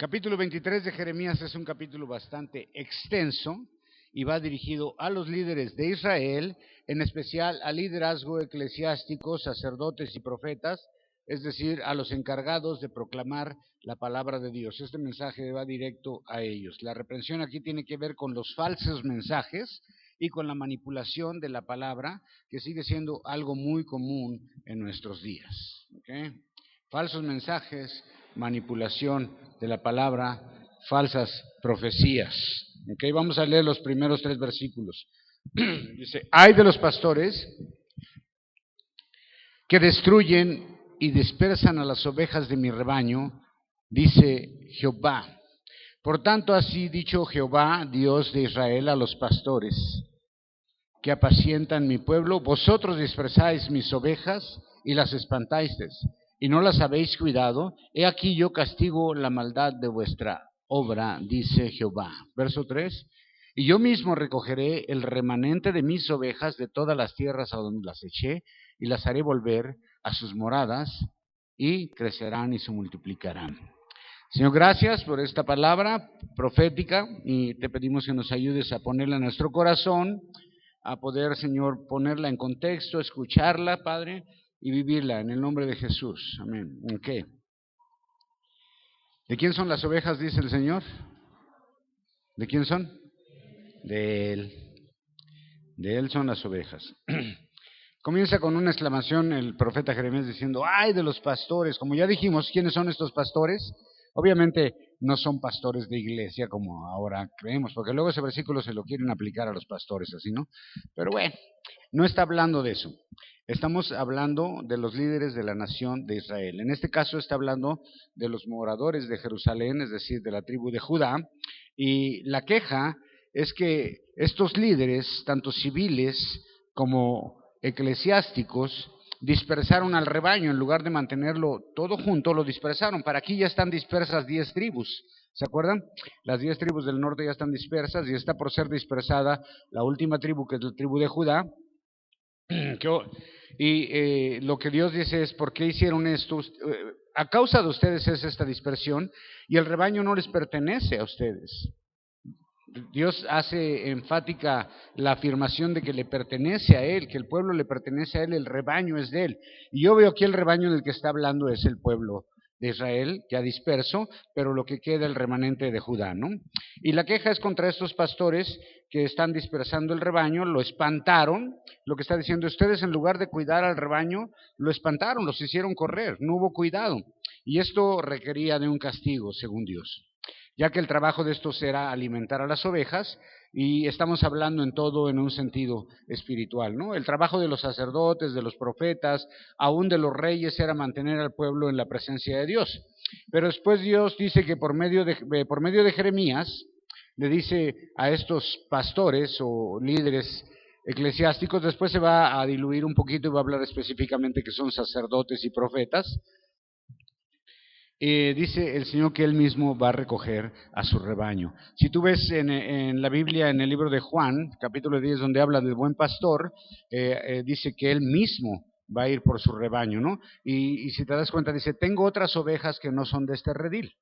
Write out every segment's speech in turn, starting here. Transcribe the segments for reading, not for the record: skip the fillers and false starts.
Capítulo 23 de Jeremías es un capítulo bastante extenso y va dirigido a los líderes de Israel, en especial al liderazgo eclesiástico, sacerdotes y profetas, es decir, a los encargados de proclamar la palabra de Dios. Este mensaje va directo a ellos. La reprensión aquí tiene que ver con los falsos mensajes y con la manipulación de la palabra, que sigue siendo algo muy común en nuestros días. ¿Okay? Falsos mensajes, manipulación de la palabra, falsas profecías. Okay, vamos a leer los primeros 3 versículos. Dice, ay de los pastores que destruyen y dispersan a las ovejas de mi rebaño, dice Jehová. Por tanto, así dicho Jehová, Dios de Israel, a los pastores que apacientan mi pueblo, vosotros dispersáis mis ovejas y las espantáis, y no las habéis cuidado, he aquí yo castigo la maldad de vuestra obra, dice Jehová. Verso 3, y yo mismo recogeré el remanente de mis ovejas de todas las tierras a donde las eché, y las haré volver a sus moradas, y crecerán y se multiplicarán. Señor, gracias por esta palabra profética, y te pedimos que nos ayudes a ponerla en nuestro corazón, a poder, Señor, ponerla en contexto, escucharla, Padre, y vivirla en el nombre de Jesús. Amén. Okay. ¿De quién son las ovejas, dice el Señor? ¿De quién son? De Él. De Él son las ovejas. Comienza con una exclamación el profeta Jeremías diciendo, ¡ay de los pastores! Como ya dijimos, ¿quiénes son estos pastores? Obviamente no son pastores de iglesia como ahora creemos, porque luego ese versículo se lo quieren aplicar a los pastores, así, ¿no? Pero bueno, no está hablando de eso. Estamos hablando de los líderes de la nación de Israel. En este caso está hablando de los moradores de Jerusalén, es decir, de la tribu de Judá, y la queja es que estos líderes, tanto civiles como eclesiásticos, dispersaron al rebaño. En lugar de mantenerlo todo junto, lo dispersaron. Para aquí ya están dispersas 10 tribus, ¿se acuerdan? Las 10 tribus del norte ya están dispersas y está por ser dispersada la última tribu, que es la tribu de Judá. Y lo que Dios dice es, ¿por qué hicieron esto? A causa de ustedes es esta dispersión, y el rebaño no les pertenece a ustedes. Dios hace enfática la afirmación de que le pertenece a Él, que el pueblo le pertenece a Él, el rebaño es de Él. Y yo veo aquí el rebaño del que está hablando es el pueblo de Israel, ya disperso, pero lo que queda el remanente de Judá, ¿no? Y la queja es contra estos pastores que están dispersando el rebaño, lo espantaron. Lo que está diciendo, ustedes en lugar de cuidar al rebaño, lo espantaron, los hicieron correr, no hubo cuidado. Y esto requería de un castigo, según Dios, ya que el trabajo de estos era alimentar a las ovejas, y estamos hablando en todo en un sentido espiritual, ¿no? El trabajo de los sacerdotes, de los profetas, aún de los reyes, era mantener al pueblo en la presencia de Dios. Pero después Dios dice que por medio de Jeremías, le dice a estos pastores o líderes eclesiásticos, después se va a diluir un poquito y va a hablar específicamente que son sacerdotes y profetas. Dice el Señor que Él mismo va a recoger a su rebaño. Si tú ves en la Biblia, en el libro de Juan, capítulo 10, donde habla del buen pastor, dice que Él mismo va a ir por su rebaño, ¿no? Y si te das cuenta, dice, tengo otras ovejas que no son de este redil.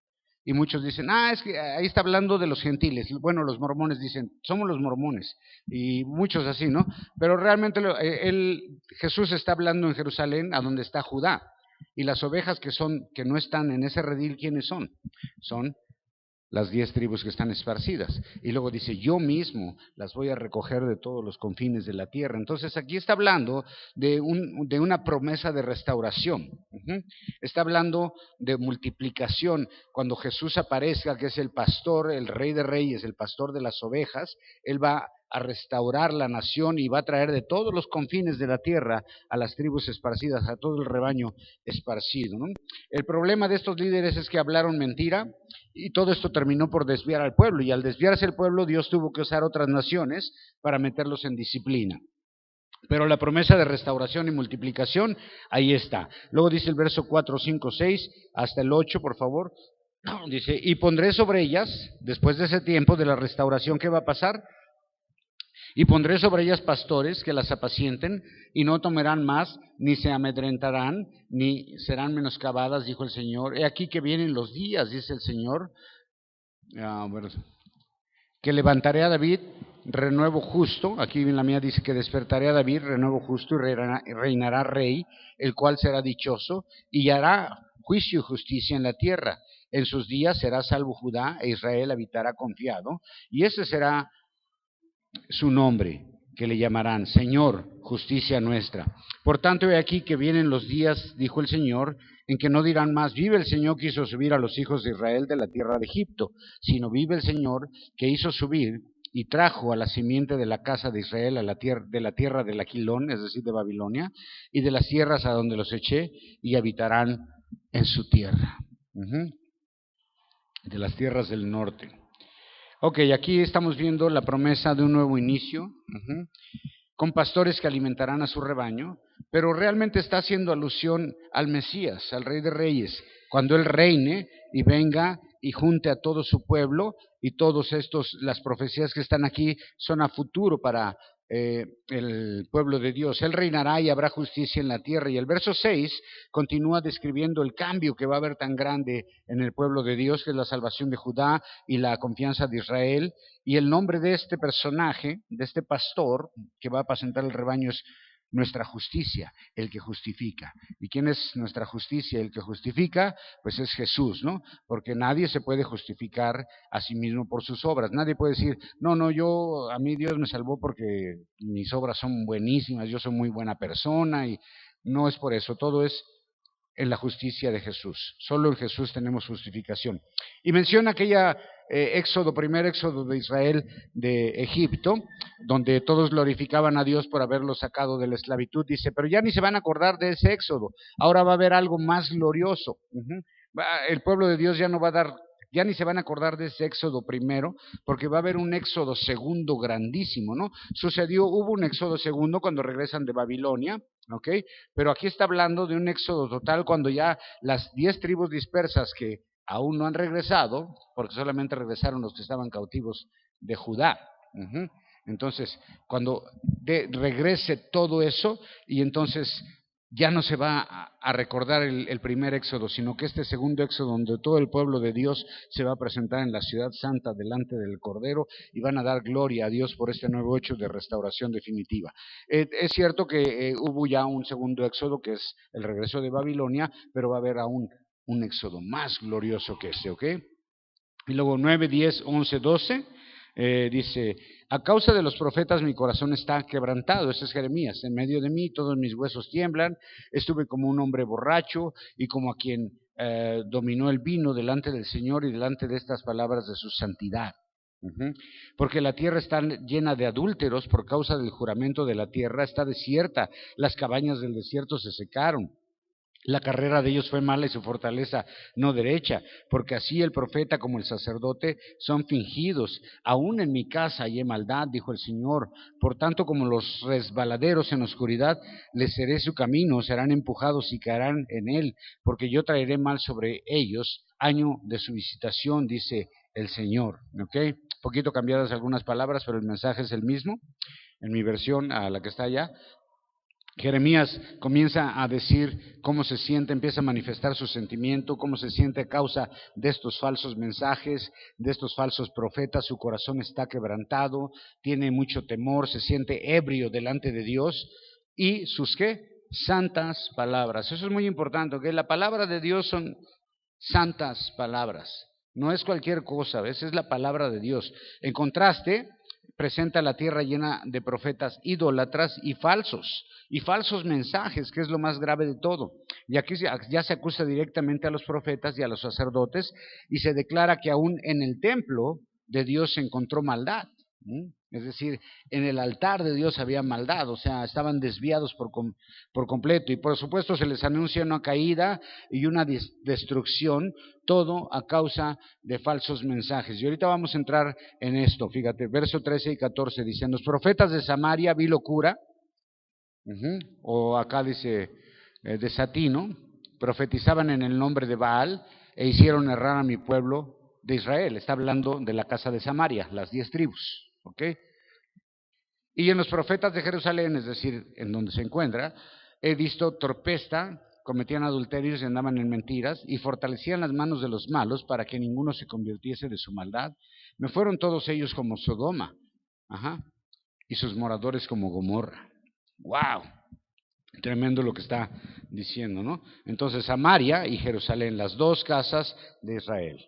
Y muchos dicen, es que ahí está hablando de los gentiles. Bueno, los mormones dicen, somos los mormones. Y muchos así, ¿no? Pero realmente Jesús está hablando en Jerusalén, a donde está Judá. Y las ovejas que no están en ese redil, ¿quiénes son? Son las 10 tribus que están esparcidas. Y luego dice, yo mismo las voy a recoger de todos los confines de la tierra. Entonces aquí está hablando de una promesa de restauración. Está hablando de multiplicación. Cuando Jesús aparezca, que es el pastor, el rey de reyes, el pastor de las ovejas, Él va a restaurar la nación y va a traer de todos los confines de la tierra a las tribus esparcidas, a todo el rebaño esparcido, ¿no? El problema de estos líderes es que hablaron mentira, y todo esto terminó por desviar al pueblo, y al desviarse el pueblo, Dios tuvo que usar otras naciones para meterlos en disciplina. Pero la promesa de restauración y multiplicación, ahí está. Luego dice el verso 4, 5, 6, hasta el 8, por favor. Dice, y pondré sobre ellas, después de ese tiempo de la restauración, ¿qué va a pasar? Y pondré sobre ellas pastores que las apacienten, y no tomarán más, ni se amedrentarán, ni serán menoscabadas, dijo el Señor. He aquí que vienen los días, dice el Señor, que levantaré a David renuevo justo. Aquí en la mía dice que despertaré a David renuevo justo, y reinará rey, el cual será dichoso, y hará juicio y justicia en la tierra. En sus días será salvo Judá, e Israel habitará confiado, y ese será su nombre, que le llamarán Señor, justicia nuestra. Por tanto, he aquí que vienen los días, dijo el Señor, en que no dirán más, vive el Señor que hizo subir a los hijos de Israel de la tierra de Egipto, sino vive el Señor que hizo subir y trajo a la simiente de la casa de Israel a la de la tierra del Aquilón, es decir, de Babilonia, y de las tierras a donde los eché, y habitarán en su tierra. De las tierras del norte. Ok, aquí estamos viendo la promesa de un nuevo inicio, con pastores que alimentarán a su rebaño, pero realmente está haciendo alusión al Mesías, al Rey de Reyes, cuando Él reine y venga y junte a todo su pueblo, y todos estos, las profecías que están aquí son a futuro para el pueblo de Dios. Él reinará y habrá justicia en la tierra. Y el verso 6 continúa describiendo el cambio que va a haber tan grande en el pueblo de Dios, que es la salvación de Judá y la confianza de Israel. Y el nombre de este personaje, de este pastor que va a apacentar el rebaño, es nuestra justicia, el que justifica. ¿Y quién es nuestra justicia? El que justifica, pues es Jesús, ¿no? Porque nadie se puede justificar a sí mismo por sus obras. Nadie puede decir, no, a mí Dios me salvó porque mis obras son buenísimas, yo soy muy buena persona, y no es por eso. Todo es en la justicia de Jesús. Solo en Jesús tenemos justificación. Y menciona aquella primer éxodo de Israel de Egipto, donde todos glorificaban a Dios por haberlos sacado de la esclavitud. Dice, pero ya ni se van a acordar de ese éxodo, ahora va a haber algo más glorioso. El pueblo de Dios ya no va a dar, ya ni se van a acordar de ese éxodo primero, porque va a haber un éxodo segundo grandísimo, ¿no? Hubo un éxodo segundo cuando regresan de Babilonia, ¿ok? Pero aquí está hablando de un éxodo total cuando ya las 10 tribus dispersas que aún no han regresado, porque solamente regresaron los que estaban cautivos de Judá. Entonces, cuando regrese todo eso, y entonces ya no se va a recordar el primer éxodo, sino que este segundo éxodo, donde todo el pueblo de Dios se va a presentar en la ciudad santa delante del Cordero, y van a dar gloria a Dios por este nuevo hecho de restauración definitiva. Es cierto que hubo ya un segundo éxodo, que es el regreso de Babilonia, pero va a haber aún un éxodo más glorioso que este, ¿ok? Y luego 9, 10, 11, 12, dice, a causa de los profetas mi corazón está quebrantado. Ese es Jeremías. En medio de mí todos mis huesos tiemblan. Estuve como un hombre borracho y como a quien dominó el vino delante del Señor y delante de estas palabras de su santidad. Porque la tierra está llena de adúlteros por causa del juramento de la tierra, está desierta, las cabañas del desierto se secaron. La carrera de ellos fue mala y su fortaleza no derecha, porque así el profeta como el sacerdote son fingidos. Aún en mi casa hay maldad, dijo el Señor. Por tanto, como los resbaladeros en oscuridad, les seré su camino, serán empujados y caerán en él, porque yo traeré mal sobre ellos, año de su visitación, dice el Señor. ¿Ok? Poquito cambiadas algunas palabras, pero el mensaje es el mismo. En mi versión, a la que está allá, Jeremías comienza a decir cómo se siente, empieza a manifestar su sentimiento, cómo se siente a causa de estos falsos mensajes, de estos falsos profetas. Su corazón está quebrantado, tiene mucho temor, se siente ebrio delante de Dios y sus ¿qué? Santas palabras. Eso es muy importante, que la palabra de Dios son santas palabras. No es cualquier cosa, ¿ves? Es la palabra de Dios. En contraste, presenta la tierra llena de profetas idólatras y falsos mensajes, que es lo más grave de todo. Y aquí ya se acusa directamente a los profetas y a los sacerdotes, y se declara que aún en el templo de Dios se encontró maldad. Es decir, en el altar de Dios había maldad, o sea, estaban desviados por completo, y por supuesto se les anuncia una caída y una destrucción, todo a causa de falsos mensajes. Y ahorita vamos a entrar en esto, fíjate, verso 13 y 14, dicen, los profetas de Samaria vi locura, o acá dice de Satino, profetizaban en el nombre de Baal e hicieron errar a mi pueblo de Israel. Está hablando de la casa de Samaria, las 10 tribus. ¿Ok? Y en los profetas de Jerusalén, es decir, en donde se encuentra, he visto torpeza, cometían adulterios y andaban en mentiras, y fortalecían las manos de los malos para que ninguno se convirtiese de su maldad. Me fueron todos ellos como Sodoma, y sus moradores como Gomorra. ¡Wow! Tremendo lo que está diciendo, ¿no? Entonces, Samaria y Jerusalén, las dos casas de Israel.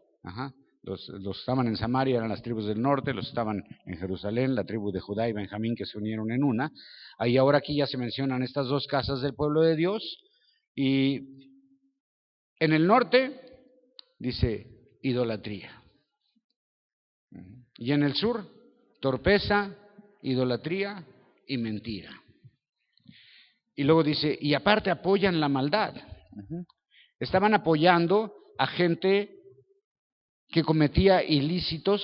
Los estaban en Samaria, eran las tribus del norte, los estaban en Jerusalén, la tribu de Judá y Benjamín que se unieron en una. Ahí ahora aquí ya se mencionan estas dos casas del pueblo de Dios. Y en el norte dice idolatría. Y en el sur, torpeza, idolatría y mentira. Y luego dice, y aparte apoyan la maldad. Estaban apoyando a gente que cometía ilícitos.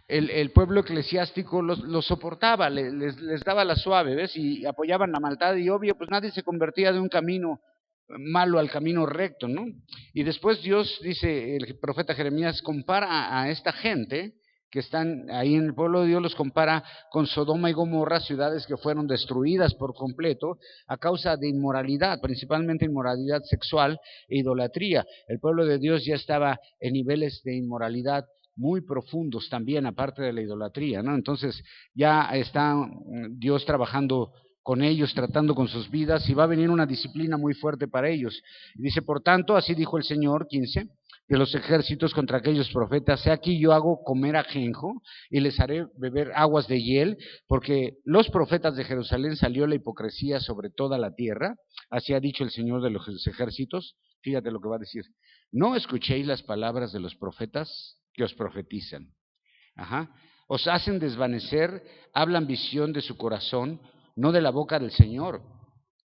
El pueblo eclesiástico los soportaba, les daba la suave, ¿ves? Y apoyaban la maldad, y obvio, pues nadie se convertía de un camino malo al camino recto, ¿no? Y después Dios, dice el profeta Jeremías, compara a esta gente que están ahí en el pueblo de Dios, los compara con Sodoma y Gomorra, ciudades que fueron destruidas por completo a causa de inmoralidad, principalmente inmoralidad sexual e idolatría. El pueblo de Dios ya estaba en niveles de inmoralidad muy profundos también, aparte de la idolatría, ¿no? Entonces ya está Dios trabajando con ellos, tratando con sus vidas, y va a venir una disciplina muy fuerte para ellos. Y dice, por tanto, así dijo el Señor, 15, de los ejércitos contra aquellos profetas, he aquí yo hago comer ajenjo y les haré beber aguas de hiel, porque los profetas de Jerusalén salió la hipocresía sobre toda la tierra, así ha dicho el Señor de los ejércitos. Fíjate lo que va a decir, no escuchéis las palabras de los profetas que os profetizan, os hacen desvanecer, hablan visión de su corazón, no de la boca del Señor.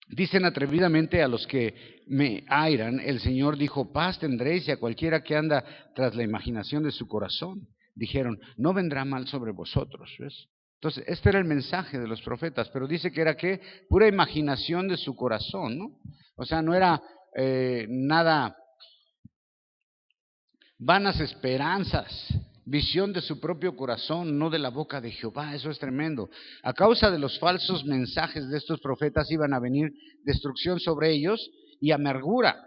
Dicen atrevidamente a los que me airan, el Señor dijo, paz tendréis, y a cualquiera que anda tras la imaginación de su corazón. Dijeron, no vendrá mal sobre vosotros, ¿ves? Entonces, este era el mensaje de los profetas, pero dice que era ¿qué? Pura imaginación de su corazón, ¿no? O sea, no era nada, vanas esperanzas, visión de su propio corazón, no de la boca de Jehová. Eso es tremendo. A causa de los falsos mensajes de estos profetas iban a venir destrucción sobre ellos y amargura,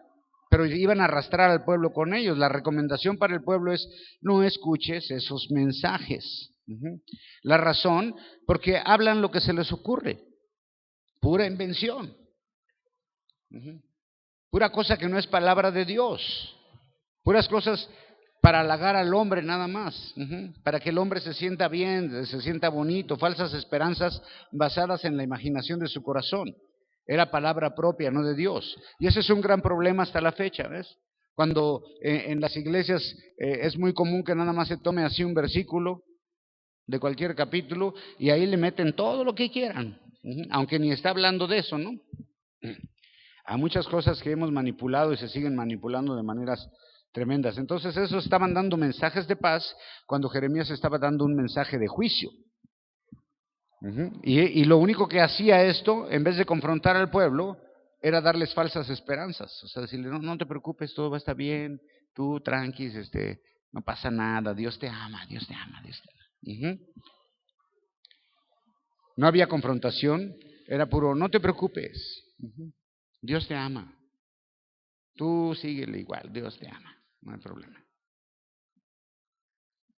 pero iban a arrastrar al pueblo con ellos. La recomendación para el pueblo es, no escuches esos mensajes. La razón, porque hablan lo que se les ocurre, pura invención, pura cosa que no es palabra de Dios, puras cosas para halagar al hombre nada más, para que el hombre se sienta bien, se sienta bonito, falsas esperanzas basadas en la imaginación de su corazón. Era palabra propia, no de Dios. Y ese es un gran problema hasta la fecha, ¿ves? Cuando en las iglesias es muy común que nada más se tome así un versículo de cualquier capítulo y ahí le meten todo lo que quieran, aunque ni está hablando de eso, ¿no? Hay muchas cosas que hemos manipulado y se siguen manipulando de maneras tremendas. Entonces esos estaban dando mensajes de paz cuando Jeremías estaba dando un mensaje de juicio. Y lo único que hacía esto, en vez de confrontar al pueblo, era darles falsas esperanzas. O sea, decirle, no te preocupes, todo va a estar bien, tú tranquis, no pasa nada, Dios te ama, Dios te ama, Dios te ama. No había confrontación, era puro, no te preocupes, Dios te ama. Tú síguele igual, Dios te ama, no hay problema.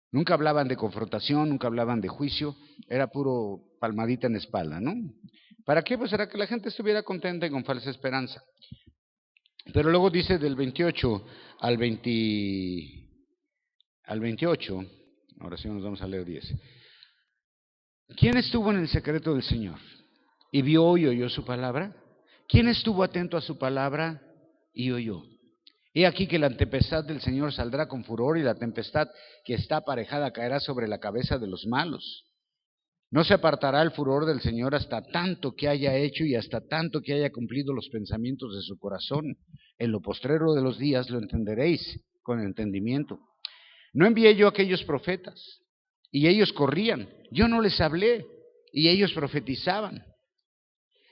Nunca hablaban de confrontación, nunca hablaban de juicio, era puro palmadita en la espalda, ¿no? ¿Para qué? Pues era que la gente estuviera contenta y con falsa esperanza. Pero luego dice del 28 al 28, ahora sí nos vamos a leer 10. ¿Quién estuvo en el secreto del Señor y vio y oyó su palabra? ¿Quién estuvo atento a su palabra y oyó? He aquí que la tempestad del Señor saldrá con furor y la tempestad que está aparejada caerá sobre la cabeza de los malos. No se apartará el furor del Señor hasta tanto que haya hecho y hasta tanto que haya cumplido los pensamientos de su corazón. En lo postrero de los días lo entenderéis con entendimiento. No envié yo a aquellos profetas y ellos corrían. Yo no les hablé y ellos profetizaban.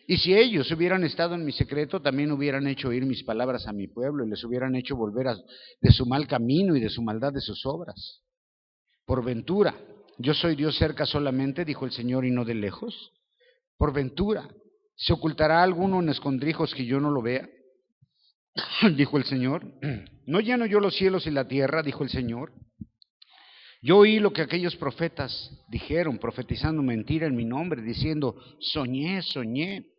Y si ellos hubieran estado en mi secreto, también hubieran hecho oír mis palabras a mi pueblo y les hubieran hecho volver de su mal camino y de su maldad de sus obras. Por ventura, yo soy Dios cerca solamente, dijo el Señor, y no de lejos. Por ventura, ¿se ocultará alguno en escondrijos que yo no lo vea? Dijo el Señor. ¿No lleno yo los cielos y la tierra? Dijo el Señor. Yo oí lo que aquellos profetas dijeron, profetizando mentira en mi nombre, diciendo, soñé, soñé.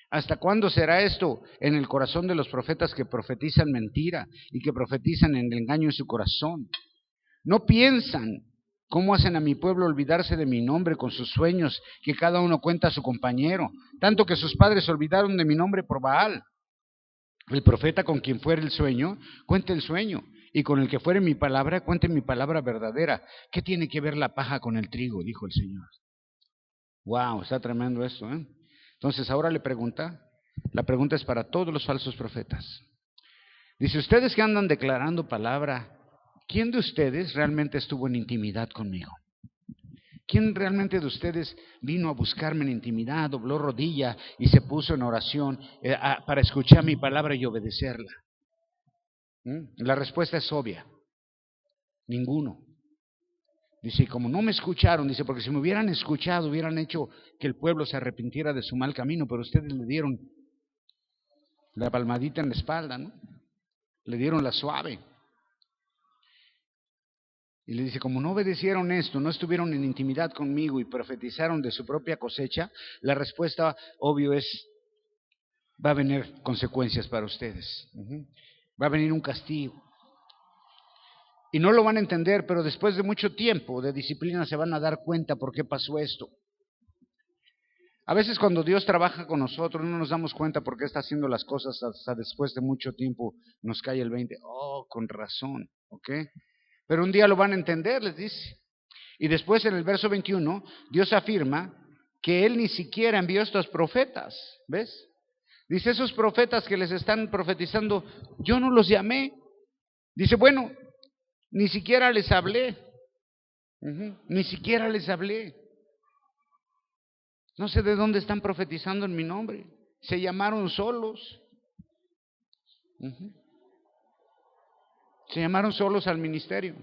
¿Hasta cuándo será esto en el corazón de los profetas que profetizan mentira y que profetizan en el engaño en su corazón? ¿No piensan cómo hacen a mi pueblo olvidarse de mi nombre con sus sueños que cada uno cuenta a su compañero? Tanto que sus padres se olvidaron de mi nombre por Baal. El profeta con quien fuere el sueño, cuente el sueño, y con el que fuere mi palabra, cuente mi palabra verdadera. ¿Qué tiene que ver la paja con el trigo? Dijo el Señor. Wow, está tremendo esto, ¿eh? Entonces ahora la pregunta es para todos los falsos profetas. Dice, ustedes que andan declarando palabra, ¿quién de ustedes realmente estuvo en intimidad conmigo? ¿Quién realmente de ustedes vino a buscarme en intimidad, dobló rodilla y se puso en oración para escuchar mi palabra y obedecerla? La respuesta es obvia, ninguno. Dice, y como no me escucharon, dice, porque si me hubieran escuchado, hubieran hecho que el pueblo se arrepintiera de su mal camino, pero ustedes le dieron la palmadita en la espalda, ¿no? Le dieron la suave. Y le dice, como no obedecieron esto, no estuvieron en intimidad conmigo y profetizaron de su propia cosecha, la respuesta, obvio, es, va a venir consecuencias para ustedes. Va a venir un castigo. Y no lo van a entender, pero después de mucho tiempo de disciplina se van a dar cuenta por qué pasó esto. A veces cuando Dios trabaja con nosotros no nos damos cuenta por qué está haciendo las cosas hasta después de mucho tiempo nos cae el 20. Oh, con razón, ¿ok? Pero un día lo van a entender, les dice. Y después en el verso 21, Dios afirma que Él ni siquiera envió a estos profetas, ¿ves? Dice, esos profetas que les están profetizando, yo no los llamé. Dice, bueno, ni siquiera les hablé. Ni siquiera les hablé. No sé de dónde están profetizando en mi nombre. Se llamaron solos. Se llamaron solos al ministerio.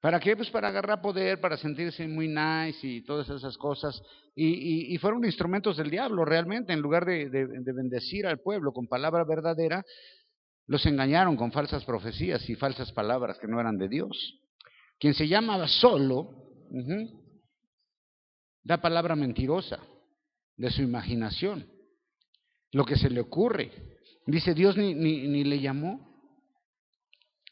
¿Para qué? Pues para agarrar poder, para sentirse muy nice y todas esas cosas. Y fueron instrumentos del diablo realmente. En lugar de bendecir al pueblo con palabra verdadera, los engañaron con falsas profecías y falsas palabras que no eran de Dios. Quien se llamaba solo, da palabra mentirosa de su imaginación, lo que se le ocurre. Dice, Dios ni le llamó.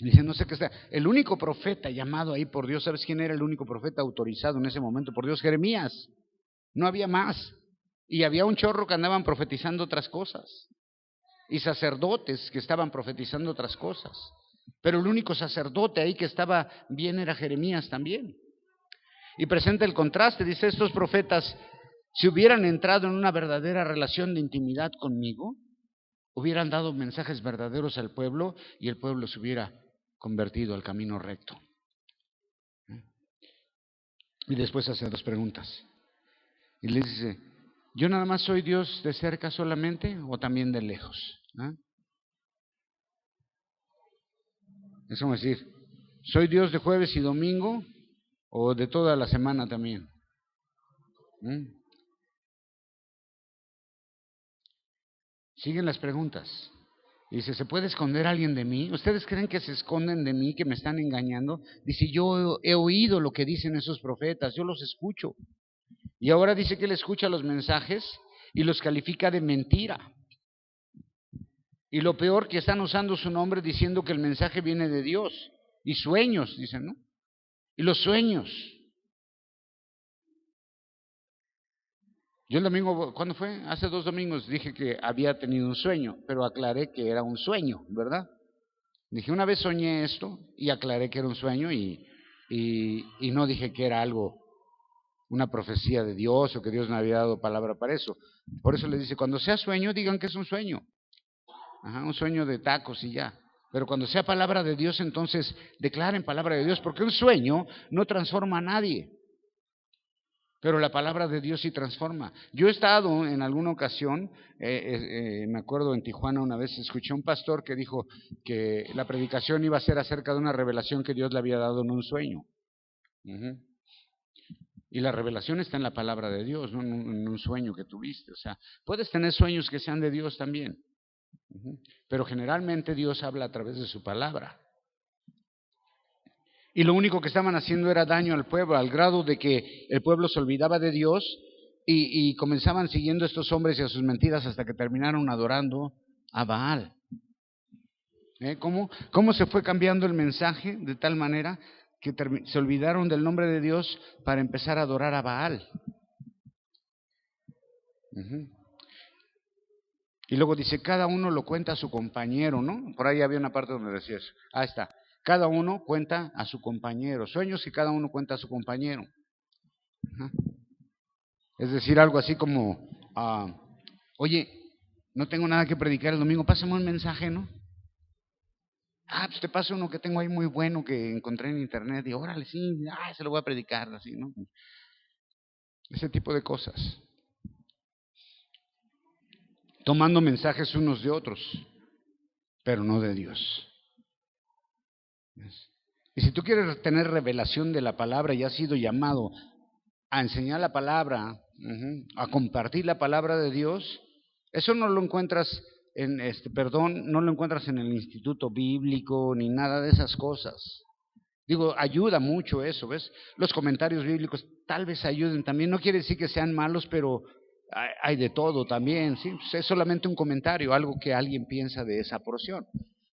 Dice, no sé qué está. El único profeta llamado ahí por Dios, ¿sabes quién era el único profeta autorizado en ese momento por Dios? Jeremías. No había más. Y había un chorro que andaban profetizando otras cosas. Y sacerdotes que estaban profetizando otras cosas. Pero el único sacerdote ahí que estaba bien era Jeremías también. Y presenta el contraste, dice, estos profetas, si hubieran entrado en una verdadera relación de intimidad conmigo, hubieran dado mensajes verdaderos al pueblo y el pueblo se hubiera convertido al camino recto. Y después hace dos preguntas. Y les dice, ¿yo nada más soy Dios de cerca solamente o también de lejos? Es como decir, ¿soy Dios de jueves y domingo o de toda la semana también? Siguen las preguntas. Dice, ¿se puede esconder alguien de mí? ¿Ustedes creen que se esconden de mí, que me están engañando? Dice, yo he oído lo que dicen esos profetas, yo los escucho. Y ahora dice que él escucha los mensajes y los califica de mentira. Y lo peor, que están usando su nombre diciendo que el mensaje viene de Dios. Y sueños, dicen, ¿no? Y los sueños. Yo el domingo, ¿cuándo fue? Hace 2 domingos dije que había tenido un sueño, pero aclaré que era un sueño, ¿verdad? Dije, una vez soñé esto y aclaré que era un sueño y no dije que era algo, una profecía de Dios o que Dios me había dado palabra para eso. Por eso les dice, cuando sea sueño, digan que es un sueño. Un sueño de tacos y ya. Pero cuando sea palabra de Dios, entonces declaren palabra de Dios, porque un sueño no transforma a nadie. Pero la palabra de Dios sí transforma. Yo he estado en alguna ocasión, me acuerdo en Tijuana una vez, escuché a un pastor que dijo que la predicación iba a ser acerca de una revelación que Dios le había dado en un sueño. Y la revelación está en la palabra de Dios, no en un sueño que tuviste. O sea, puedes tener sueños que sean de Dios también. Pero generalmente Dios habla a través de su palabra. Y lo único que estaban haciendo era daño al pueblo, al grado de que el pueblo se olvidaba de Dios y comenzaban siguiendo a estos hombres y a sus mentiras hasta que terminaron adorando a Baal. ¿Cómo se fue cambiando el mensaje de tal manera que se olvidaron del nombre de Dios para empezar a adorar a Baal? Y luego dice, cada uno lo cuenta a su compañero, ¿no? Por ahí había una parte donde decía eso. Ahí está. Cada uno cuenta a su compañero. Sueños y cada uno cuenta a su compañero. Es decir, algo así como, oye, no tengo nada que predicar el domingo, pásame un mensaje, ¿no? Pues te paso uno que tengo ahí muy bueno que encontré en internet y órale, sí, se lo voy a predicar, así, ¿no? Ese tipo de cosas. Tomando mensajes unos de otros, pero no de Dios. Y si tú quieres tener revelación de la palabra y has sido llamado a enseñar la palabra, a compartir la palabra de Dios, eso no lo encuentras no lo encuentras en el instituto bíblico ni nada de esas cosas. Digo, ayuda mucho eso, ¿ves? Los comentarios bíblicos tal vez ayuden también, no quiere decir que sean malos, pero hay de todo también, ¿sí? Pues es solamente un comentario, algo que alguien piensa de esa porción.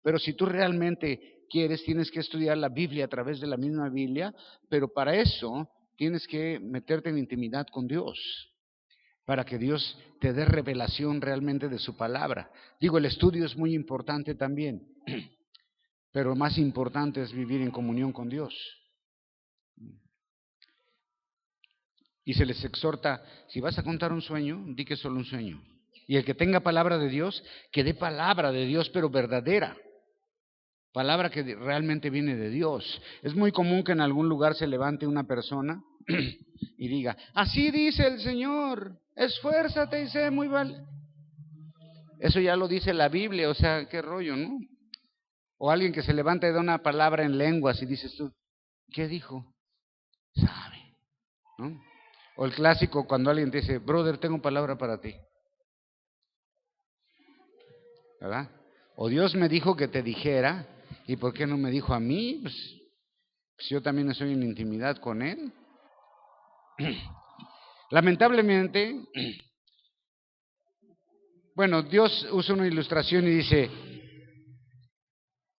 Pero si tú realmente quieres, tienes que estudiar la Biblia a través de la misma Biblia, pero para eso tienes que meterte en intimidad con Dios, para que Dios te dé revelación realmente de su palabra. Digo, el estudio es muy importante también, pero lo más importante es vivir en comunión con Dios. Y se les exhorta, si vas a contar un sueño, di que es solo un sueño. Y el que tenga palabra de Dios, que dé palabra de Dios, pero verdadera. Palabra que realmente viene de Dios. Es muy común que en algún lugar se levante una persona y diga, así dice el Señor, esfuérzate y sé muy valiente. Eso ya lo dice la Biblia, o sea, qué rollo, ¿no? O alguien que se levanta y da una palabra en lenguas y dices tú, ¿qué dijo? Sabe, ¿no? O el clásico cuando alguien te dice, brother, tengo palabra para ti. ¿Verdad? O Dios me dijo que te dijera, ¿y por qué no me dijo a mí? Pues yo también estoy en intimidad con Él. Lamentablemente, bueno, Dios usa una ilustración y dice,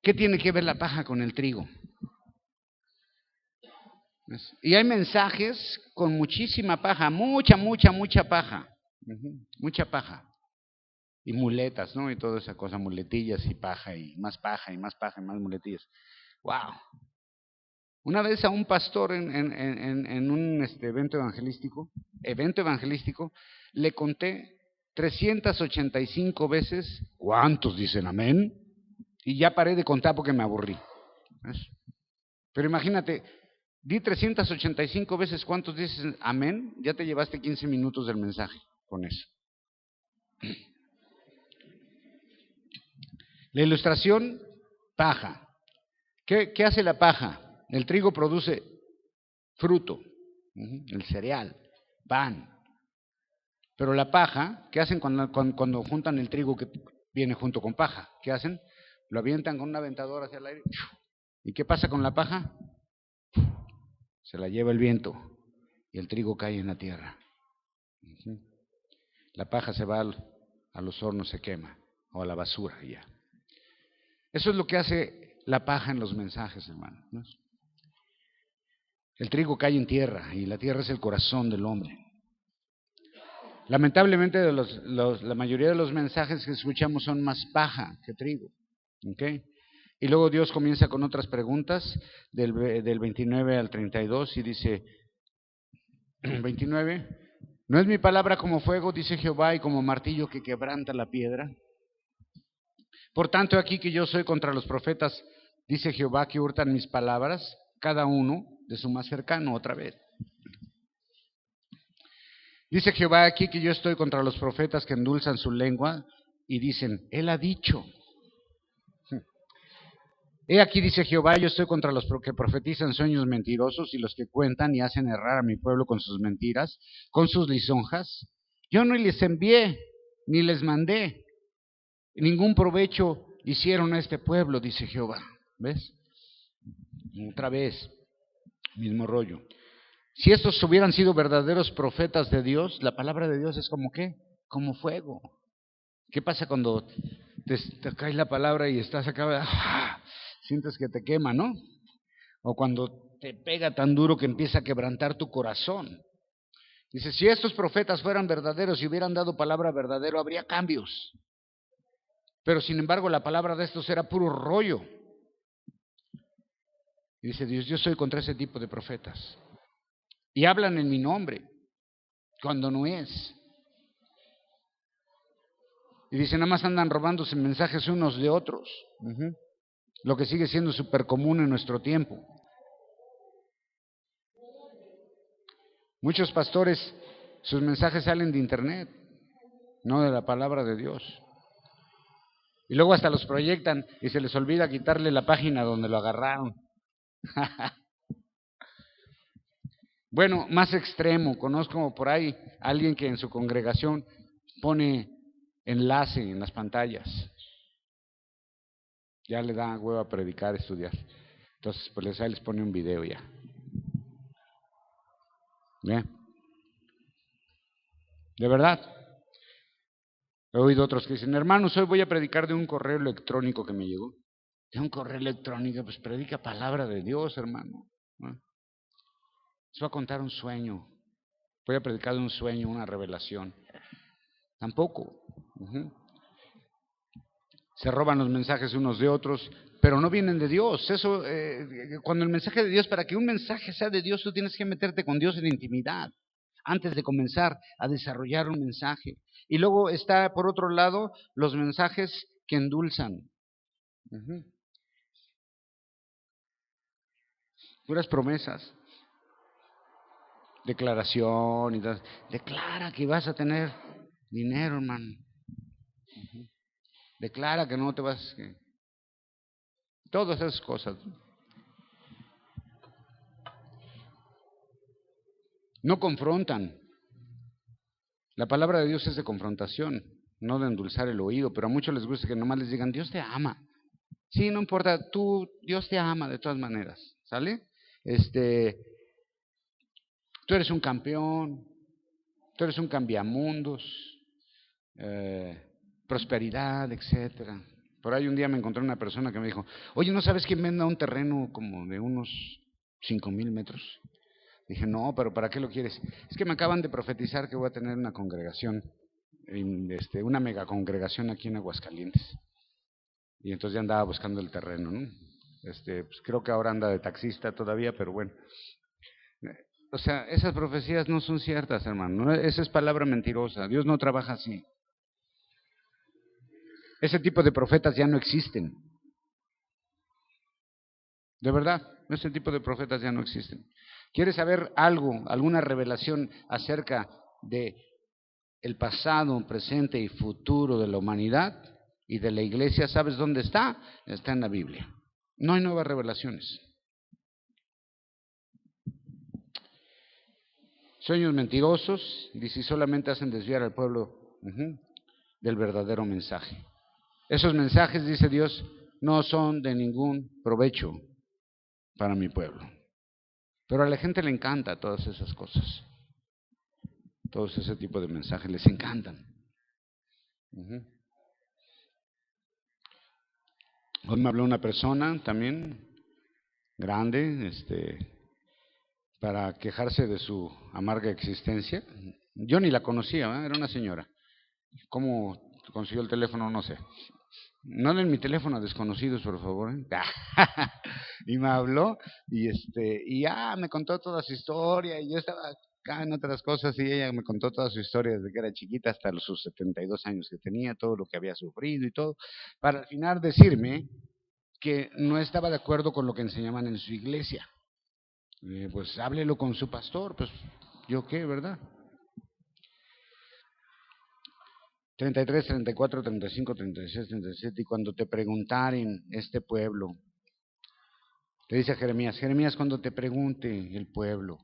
¿qué tiene que ver la paja con el trigo? Y hay mensajes con muchísima paja, mucha paja, mucha paja. Y muletas, ¿no? Y toda esa cosa, muletillas y paja y más paja y más paja y más muletillas. ¡Wow! Una vez a un pastor en un evento evangelístico, le conté 385 veces, ¿cuántos dicen amén? Y ya paré de contar porque me aburrí. ¿Ves? Pero imagínate, di 385 veces cuántos dicen amén, ya te llevaste 15 minutos del mensaje con eso. La ilustración, paja. ¿Qué hace la paja? El trigo produce fruto, el cereal, pan. Pero la paja, ¿qué hacen cuando juntan el trigo que viene junto con paja? ¿Qué hacen? Lo avientan con un aventador hacia el aire. ¿Y qué pasa con la paja? Se la lleva el viento y el trigo cae en la tierra. La paja se va a los hornos, se quema, o a la basura ya. Eso es lo que hace la paja en los mensajes, hermano, ¿no? El trigo cae en tierra y la tierra es el corazón del hombre. Lamentablemente la mayoría de los mensajes que escuchamos son más paja que trigo. ¿Okay? Y luego Dios comienza con otras preguntas del 29 al 32 y dice, 29, ¿no es mi palabra como fuego, dice Jehová, y como martillo que quebranta la piedra? Por tanto, aquí que yo soy contra los profetas, dice Jehová, que hurtan mis palabras, cada uno de su más cercano, otra vez. Dice Jehová aquí que yo estoy contra los profetas que endulzan su lengua y dicen, Él ha dicho. He aquí, dice Jehová, yo estoy contra los que profetizan sueños mentirosos y los que cuentan y hacen errar a mi pueblo con sus mentiras, con sus lisonjas. Yo no les envié, ni les mandé, ningún provecho hicieron a este pueblo, dice Jehová. ¿Ves? Otra vez, mismo rollo. Si estos hubieran sido verdaderos profetas de Dios, la palabra de Dios es como ¿qué? Como fuego. ¿Qué pasa cuando te cae la palabra y estás acá, sientes que te quema, ¿no? O cuando te pega tan duro que empieza a quebrantar tu corazón. Dice, si estos profetas fueran verdaderos y hubieran dado palabra verdadera, habría cambios. Pero sin embargo, la palabra de estos era puro rollo. Y dice Dios, yo soy contra ese tipo de profetas. Y hablan en mi nombre, cuando no es. Y dice, nada más andan robándose mensajes unos de otros. Lo que sigue siendo súper común en nuestro tiempo. Muchos pastores, sus mensajes salen de internet, no de la palabra de Dios. Y luego hasta los proyectan y se les olvida quitarle la página donde lo agarraron. Bueno, más extremo, conozco por ahí a alguien que en su congregación pone enlace en las pantallas. Ya le da huevo a predicar, estudiar. Entonces, pues ahí les pone un video ya. ¿Ve? De verdad. He oído otros que dicen, hermanos, hoy voy a predicar de un correo electrónico que me llegó. De un correo electrónico, pues predica palabra de Dios, hermano. ¿No? Les voy a contar un sueño. Voy a predicar de un sueño, una revelación. Tampoco. Se roban los mensajes unos de otros, pero no vienen de Dios. Eso, cuando el mensaje de Dios, para que un mensaje sea de Dios, tú tienes que meterte con Dios en intimidad antes de comenzar a desarrollar un mensaje. Y luego está, por otro lado, los mensajes que endulzan. Puras promesas, declaración y tal. Declara que vas a tener dinero, hermano. Declara que no te vas... Todas esas cosas. No confrontan. La palabra de Dios es de confrontación, no de endulzar el oído, pero a muchos les gusta que nomás les digan, Dios te ama. Sí, no importa, Dios te ama de todas maneras, ¿sale? Tú eres un campeón, tú eres un cambiamundos, prosperidad, etcétera. Por ahí un día me encontré una persona que me dijo, oye, ¿no sabes quién venda un terreno como de unos 5,000 metros? Dije, no, pero ¿para qué lo quieres? Es que me acaban de profetizar que voy a tener una congregación, una mega congregación aquí en Aguascalientes. Y entonces ya andaba buscando el terreno, ¿no? Pues creo que ahora anda de taxista todavía, pero bueno. O sea, esas profecías no son ciertas, hermano. ¿No? Esa es palabra mentirosa. Dios no trabaja así. Ese tipo de profetas ya no existen. De verdad, ese tipo de profetas ya no existen. ¿Quieres saber algo, alguna revelación acerca de el pasado, presente y futuro de la humanidad y de la iglesia? ¿Sabes dónde está? Está en la Biblia. No hay nuevas revelaciones. Sueños mentirosos, dice, solamente hacen desviar al pueblo del verdadero mensaje. Esos mensajes, dice Dios, no son de ningún provecho para mi pueblo. Pero a la gente le encanta todas esas cosas. Todos ese tipo de mensajes les encantan. Hoy me habló una persona también grande, para quejarse de su amarga existencia. Yo ni la conocía, ¿eh? Era una señora. ¿Cómo consiguió el teléfono? No sé. No den mi teléfono a desconocidos, por favor. Y me habló y ya me contó toda su historia y yo estaba acá en otras cosas y ella me contó toda su historia desde que era chiquita hasta sus 72 años que tenía, todo lo que había sufrido y todo, para al final decirme que no estaba de acuerdo con lo que enseñaban en su iglesia. Pues háblelo con su pastor, pues yo qué, ¿verdad? 33, 34, 35, 36, 37, y cuando te preguntaren este pueblo, Le dice a Jeremías, Jeremías, cuando te pregunte el pueblo,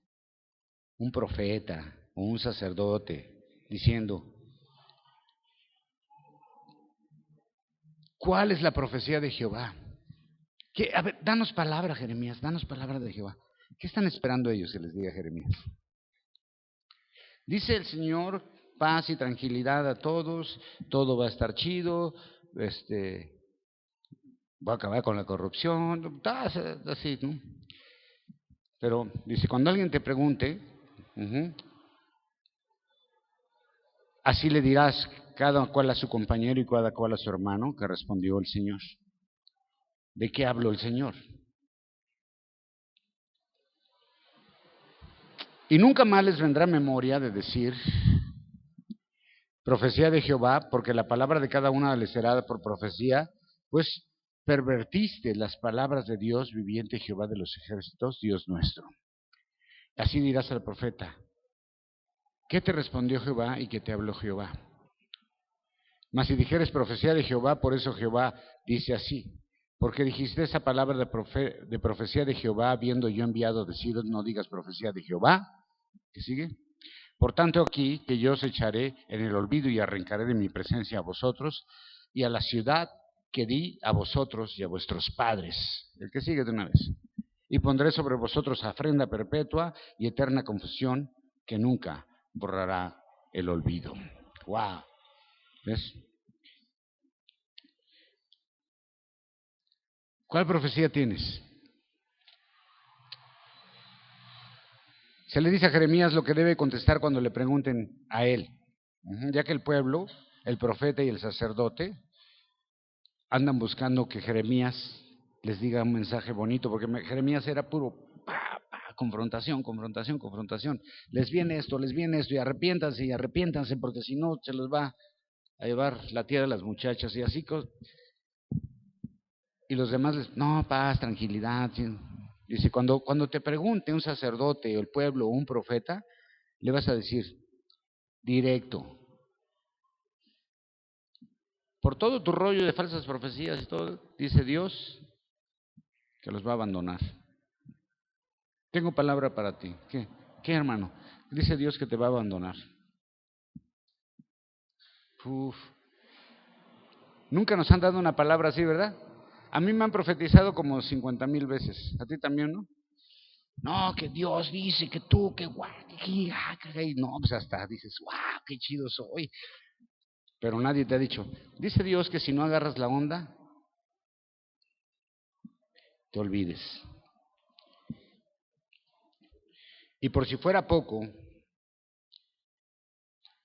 un profeta o un sacerdote, diciendo, ¿cuál es la profecía de Jehová? A ver, danos palabra, Jeremías, danos palabra de Jehová. ¿Qué están esperando ellos que les diga Jeremías? Dice el Señor, paz y tranquilidad a todos, todo va a estar chido, va a acabar con la corrupción, así, ¿no? Pero dice, cuando alguien te pregunte, así le dirás cada cual a su compañero y cada cual a su hermano, que respondió el Señor. ¿De qué habló el Señor? Y nunca más les vendrá memoria de decir profecía de Jehová, porque la palabra de cada una les será por profecía, pues pervertiste las palabras de Dios viviente, Jehová de los ejércitos, Dios nuestro. Así dirás al profeta, ¿qué te respondió Jehová y qué te habló Jehová? Mas si dijeres profecía de Jehová, por eso Jehová dice así, porque dijiste esa palabra de profecía de Jehová, habiendo yo enviado deciros, no digas profecía de Jehová. ¿Qué sigue? Por tanto aquí que yo os echaré en el olvido y arrancaré de mi presencia a vosotros y a la ciudad que di a vosotros y a vuestros padres. El que sigue de una vez. Y pondré sobre vosotros afrenta perpetua y eterna confusión que nunca borrará el olvido. ¡Wow! ¿Ves? ¿Cuál profecía tienes? Se le dice a Jeremías lo que debe contestar cuando le pregunten a él, ya que el pueblo, el profeta y el sacerdote andan buscando que Jeremías les diga un mensaje bonito, porque Jeremías era puro confrontación, confrontación, confrontación. Les viene esto, y arrepiéntanse, porque si no se los va a llevar la tierra a las muchachas y así. Y los demás no, paz, tranquilidad. Dice, cuando te pregunte un sacerdote o el pueblo o un profeta, le vas a decir, directo, por todo tu rollo de falsas profecías y todo, dice Dios que los va a abandonar. Tengo palabra para ti. ¿Qué, hermano? Dice Dios que te va a abandonar. Uf. Nunca nos han dado una palabra así, ¿verdad? A mí me han profetizado como 50,000 veces. ¿A ti también, no? No, que Dios dice que tú, que guau, no, pues hasta dices, guau, qué chido soy. Pero nadie te ha dicho, dice Dios que si no agarras la onda, te olvides. Y por si fuera poco,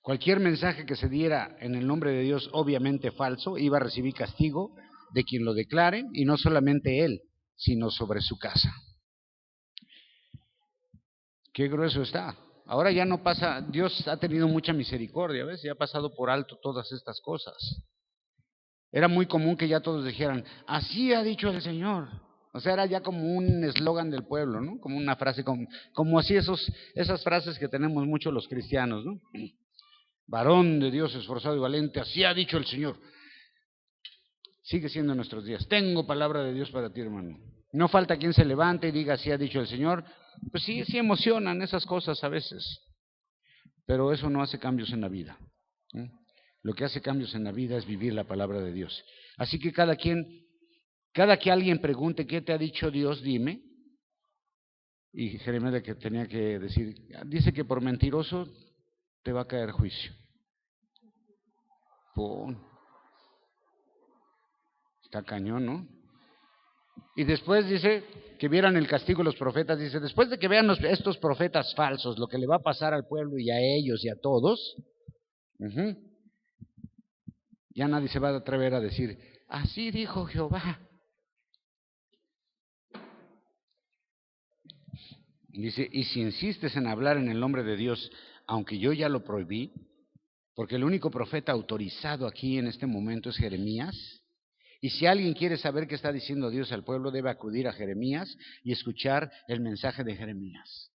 cualquier mensaje que se diera en el nombre de Dios, obviamente falso, iba a recibir castigo de quien lo declare, y no solamente él, sino sobre su casa. Qué grueso está. Ahora ya no pasa, Dios ha tenido mucha misericordia, ¿ves? Ya ha pasado por alto todas estas cosas. Era muy común que ya todos dijeran, así ha dicho el Señor. O sea, era ya como un eslogan del pueblo, ¿no? Como una frase, como así esas frases que tenemos mucho los cristianos, ¿no? Varón de Dios esforzado y valiente, así ha dicho el Señor. Sigue siendo en nuestros días. Tengo palabra de Dios para ti, hermano. No falta quien se levante y diga, así ha dicho el Señor. Pues sí emocionan esas cosas a veces, pero eso no hace cambios en la vida. Lo que hace cambios en la vida es vivir la palabra de Dios. Así que cada que alguien pregunte, ¿qué te ha dicho Dios? Dime. Y Jeremías que tenía que decir, dice que por mentiroso te va a caer juicio. Pum. Está cañón, ¿no? Y después dice que vieran el castigo de los profetas, dice, después de que vean estos profetas falsos, lo que le va a pasar al pueblo y a ellos y a todos, ya nadie se va a atrever a decir, así dijo Jehová. Dice, y si insistes en hablar en el nombre de Dios, aunque yo ya lo prohibí, porque el único profeta autorizado aquí en este momento es Jeremías, y si alguien quiere saber qué está diciendo Dios al pueblo, debe acudir a Jeremías y escuchar el mensaje de Jeremías.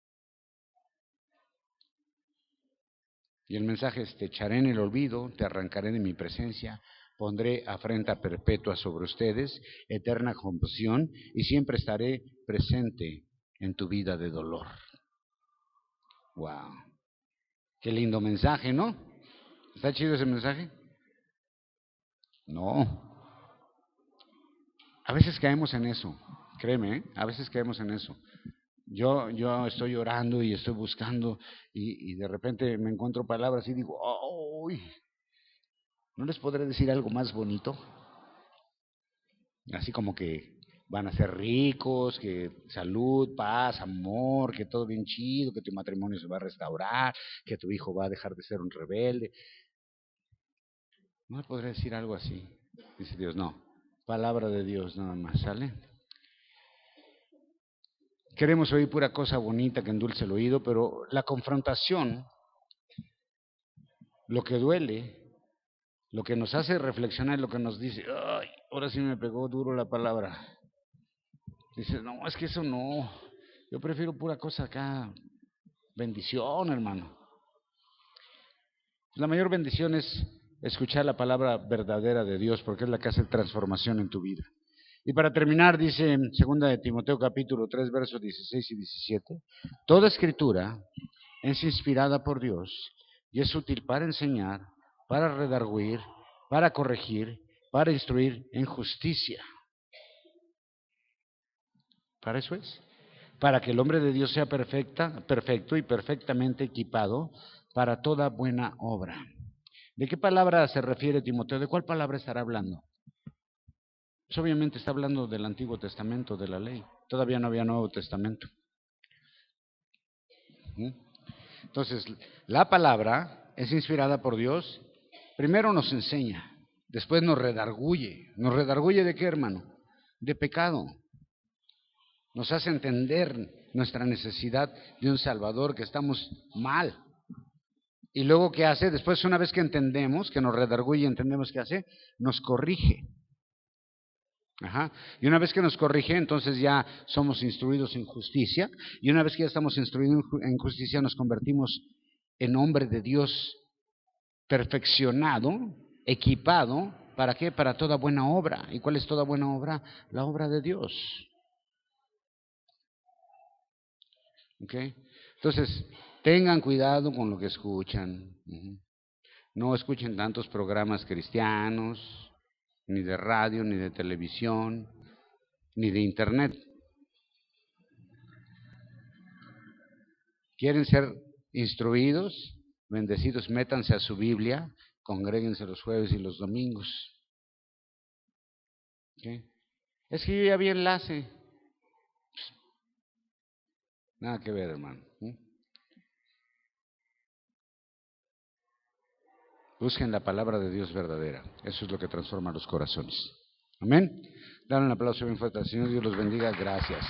Y el mensaje es, te echaré en el olvido, te arrancaré de mi presencia, pondré afrenta perpetua sobre ustedes, eterna compasión, y siempre estaré presente en tu vida de dolor. Wow. Qué lindo mensaje, ¿no? ¿Está chido ese mensaje? No. A veces caemos en eso, créeme, ¿eh? A veces caemos en eso. Yo estoy orando y estoy buscando y de repente me encuentro palabras y digo, ¡ay! ¿No les podré decir algo más bonito? Así como que van a ser ricos, que salud, paz, amor, que todo bien chido, que tu matrimonio se va a restaurar, que tu hijo va a dejar de ser un rebelde. No le podré decir algo así. Dice Dios, no. Palabra de Dios nada más, ¿sale? Queremos oír pura cosa bonita que endulce el oído, pero la confrontación, lo que duele, lo que nos hace reflexionar, lo que nos dice, ay, ahora sí me pegó duro la palabra. Dice, no, es que eso no, yo prefiero pura cosa acá, bendición, hermano. La mayor bendición es escuchar la palabra verdadera de Dios, porque es la que hace transformación en tu vida. Y para terminar, dice en 2 de Timoteo capítulo 3, versos 16 y 17, toda escritura es inspirada por Dios y es útil para enseñar, para redarguir, para corregir, para instruir en justicia. Para eso es. Para que el hombre de Dios sea perfecto y perfectamente equipado para toda buena obra. ¿De qué palabra se refiere Timoteo? ¿De cuál palabra estará hablando? Pues obviamente está hablando del Antiguo Testamento, de la ley. Todavía no había Nuevo Testamento. Entonces, la palabra es inspirada por Dios. Primero nos enseña, después nos redarguye. ¿Nos redarguye de qué, hermano? De pecado. Nos hace entender nuestra necesidad de un Salvador, que estamos mal. Y luego, ¿qué hace? Después, una vez que entendemos, que nos redarguye y entendemos qué hace, nos corrige. Ajá. Y una vez que nos corrige, entonces ya somos instruidos en justicia. Y una vez que ya estamos instruidos en justicia, nos convertimos en hombre de Dios perfeccionado, equipado. ¿Para qué? Para toda buena obra. ¿Y cuál es toda buena obra? La obra de Dios. ¿Okay? Entonces, tengan cuidado con lo que escuchan. No escuchen tantos programas cristianos, ni de radio, ni de televisión, ni de internet. ¿Quieren ser instruidos, bendecidos? Métanse a su Biblia, congréguense los jueves y los domingos. ¿Okay? Es que yo ya vi enlace. Nada que ver, hermano. Busquen la palabra de Dios verdadera. Eso es lo que transforma los corazones. Amén. Dale un aplauso bien fuerte al Señor. Dios los bendiga. Gracias.